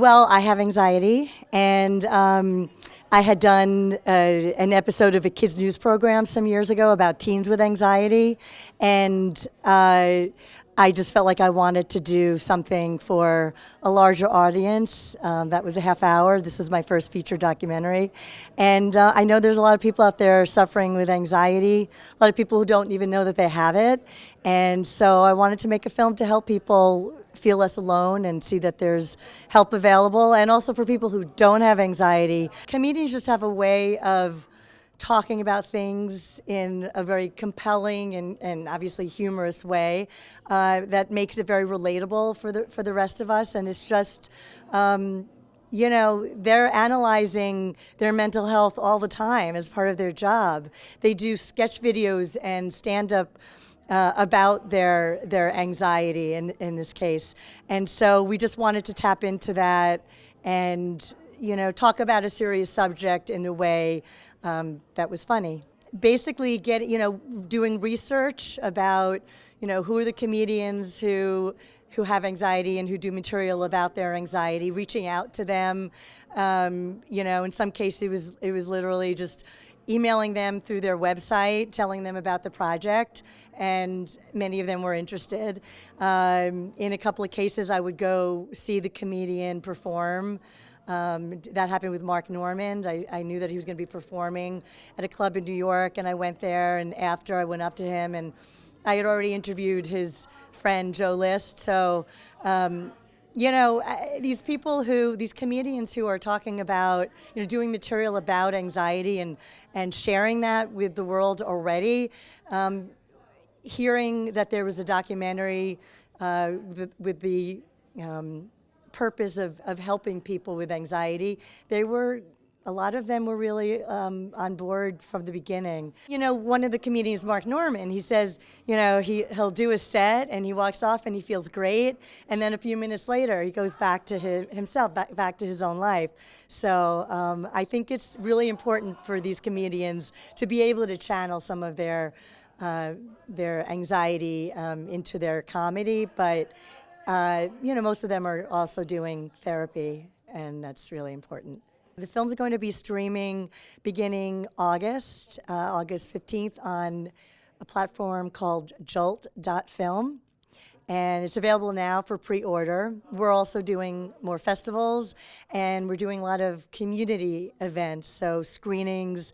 Well, I have anxiety, and I had done an episode of a kids' news program some years ago about teens with anxiety, and I just felt like I wanted to do something for a larger audience. That was a half hour. This was my first feature documentary, and I know there's a lot of people out there suffering with anxiety, a lot of people who don't even know that they have it, and so I wanted to make a film to help people feel less alone and see that there's help available, and also for people who don't have anxiety. Comedians just have a way of talking about things in a very compelling and obviously humorous way that makes it very relatable for the rest of us. And it's just, they're analyzing their mental health all the time as part of their job. They do sketch videos and stand-up about their anxiety in this case. And so we just wanted to tap into that and talk about a serious subject in a way that was funny. Basically doing research about who are the comedians who have anxiety and who do material about their anxiety, reaching out to them. In some cases it was literally just emailing them through their website, telling them about the project, and many of them were interested. In a couple of cases, I would go see the comedian perform. That happened with Mark Normand. I knew that he was going to be performing at a club in New York, and I went there, and after I went up to him, and I had already interviewed his friend Joe List, so these comedians who are talking about, doing material about anxiety and sharing that with the world already, hearing that there was a documentary with the purpose of helping people with anxiety, a lot of them were really on board from the beginning. One of the comedians, Mark Normand, he says, he'll do a set and he walks off and he feels great, and then a few minutes later he goes back to himself, back to his own life. So I think it's really important for these comedians to be able to channel some of their anxiety into their comedy, but most of them are also doing therapy, and that's really important. The film's going to be streaming beginning August 15th on a platform called jolt.film, and it's available now for pre-order. We're also doing more festivals, and we're doing a lot of community events, so screenings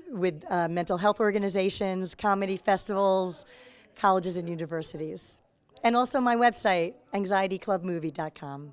with mental health organizations, comedy festivals, colleges and universities. And also my website, anxietyclubmovie.com.